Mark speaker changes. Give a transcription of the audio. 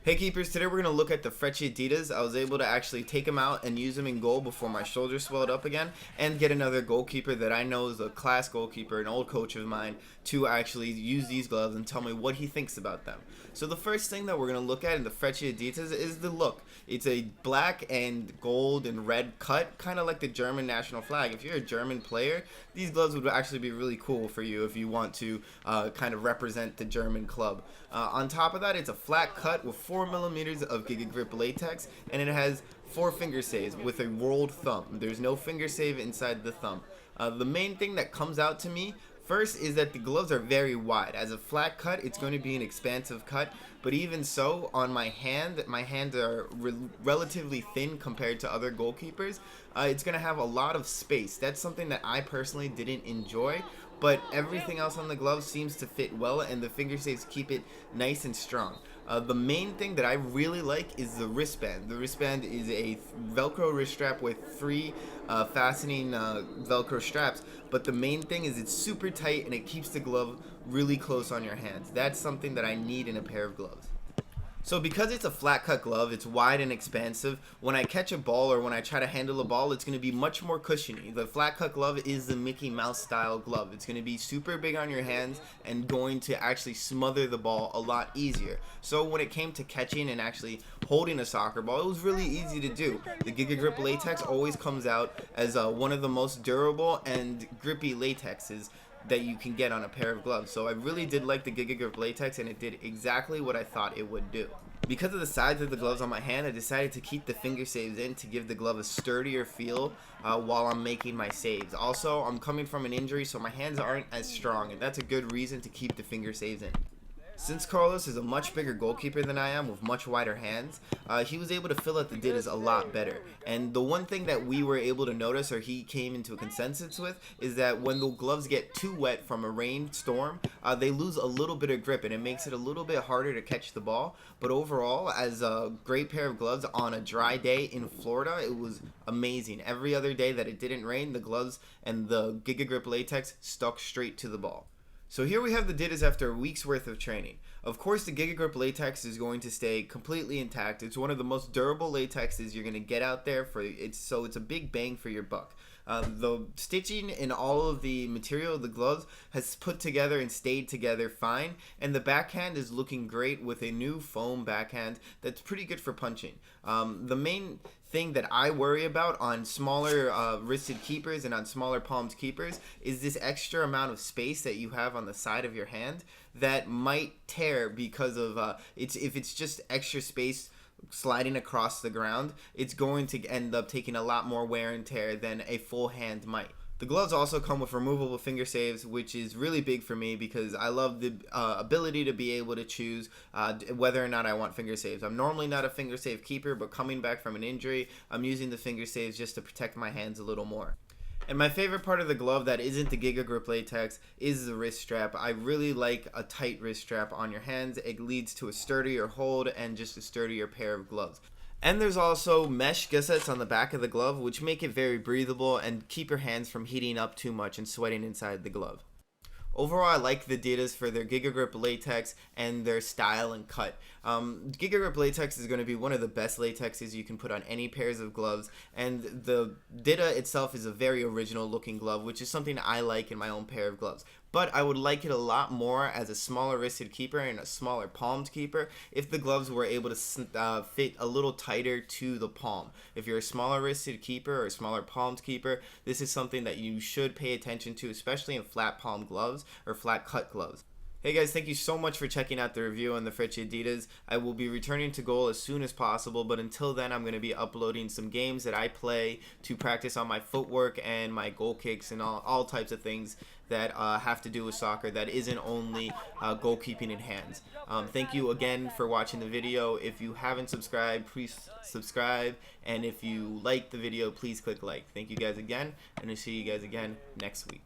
Speaker 1: Hey keepers, today we're going to look at the Freccia Ditas. I was able to actually take them out and use them in goal before my shoulder swelled up again, and get another goalkeeper that I know is a class goalkeeper, an old coach of mine, to actually use these gloves and tell me what he thinks about them. So the first thing that we're going to look at in the Freccia Ditas is the look. It's a black and gold and red cut, kind of like the German national flag. If you're a German player, these gloves would actually be really cool for you if you want to kind of represent the German club. On top of that, it's a flat cut with 4 millimeters of Giga Grip latex, and it has 4 finger saves with a rolled thumb. There's no finger save inside the thumb. The main thing that comes out to me first is that the gloves are very wide. As a flat cut, it's going to be an expansive cut, but even so, on my hands are relatively thin compared to other goalkeepers. It's going to have a lot of space. That's something that I personally didn't enjoy, but everything else on the glove seems to fit well, and the finger saves keep it nice and strong. The main thing that I really like is the wristband. The wristband is a Velcro wrist strap with 3 fastening Velcro straps, but the main thing is it's super tight and it keeps the glove really close on your hands. That's something that I need in a pair of gloves. So because it's a flat cut glove, it's wide and expansive, when I catch a ball or when I try to handle a ball, it's going to be much more cushiony. The flat cut glove is the Mickey Mouse style glove. It's going to be super big on your hands and going to actually smother the ball a lot easier. So when it came to catching and actually holding a soccer ball, it was really easy to do. The Giga Grip latex always comes out as one of the most durable and grippy latexes that you can get on a pair of gloves. So I really did like the Giga Grip latex, and it did exactly what I thought it would do. Because of the size of the gloves on my hand, I decided to keep the finger saves in to give the glove a sturdier feel while I'm making my saves. Also, I'm coming from an injury, so my hands aren't as strong, and that's a good reason to keep the finger saves in. Since Carlos is a much bigger goalkeeper than I am with much wider hands, he was able to fill out the Ditas a lot better. And the one thing that we were able to notice, or he came into a consensus with, is that when the gloves get too wet from a rainstorm, they lose a little bit of grip, and it makes it a little bit harder to catch the ball. But overall, as a great pair of gloves on a dry day in Florida, it was amazing. Every other day that it didn't rain, the gloves and the Giga Grip latex stuck straight to the ball. So here we have the Ditas after a week's worth of training. Of course, the Giga Grip latex is going to stay completely intact. It's one of the most durable latexes you're going to get out there, so it's a big bang for your buck. The stitching in all of the material of the gloves has put together and stayed together fine, and the backhand is looking great with a new foam backhand that's pretty good for punching. The main thing that I worry about on smaller wristed keepers and on smaller palmed keepers is this extra amount of space that you have on the side of your hand that might tear because of if it's just extra space sliding across the ground, it's going to end up taking a lot more wear and tear than a full hand might. The gloves also come with removable finger saves, which is really big for me because I love the ability to be able to choose whether or not I want finger saves. I'm normally not a finger save keeper, but coming back from an injury, I'm using the finger saves just to protect my hands a little more. And my favorite part of the glove that isn't the Giga Grip latex is the wrist strap. I really like a tight wrist strap on your hands. It leads to a sturdier hold and just a sturdier pair of gloves. And there's also mesh gussets on the back of the glove, which make it very breathable and keep your hands from heating up too much and sweating inside the glove. Overall, I like the Ditas for their Giga Grip latex and their style and cut. Giga Grip latex is going to be one of the best latexes you can put on any pairs of gloves, and the Dita itself is a very original looking glove, which is something I like in my own pair of gloves. But I would like it a lot more as a smaller wristed keeper and a smaller palmed keeper if the gloves were able to fit a little tighter to the palm. If you're a smaller wristed keeper or a smaller palmed keeper, this is something that you should pay attention to, especially in flat palm gloves or flat cut gloves. Hey guys, thank you so much for checking out the review on the Freccia Ditas. I will be returning to goal as soon as possible, but until then I'm going to be uploading some games that I play to practice on my footwork and my goal kicks and all types of things that have to do with soccer that isn't only goalkeeping in hands. Thank you again for watching the video. If you haven't subscribed, please subscribe, and if you like the video, please click like. Thank you guys again, and I'll see you guys again next week.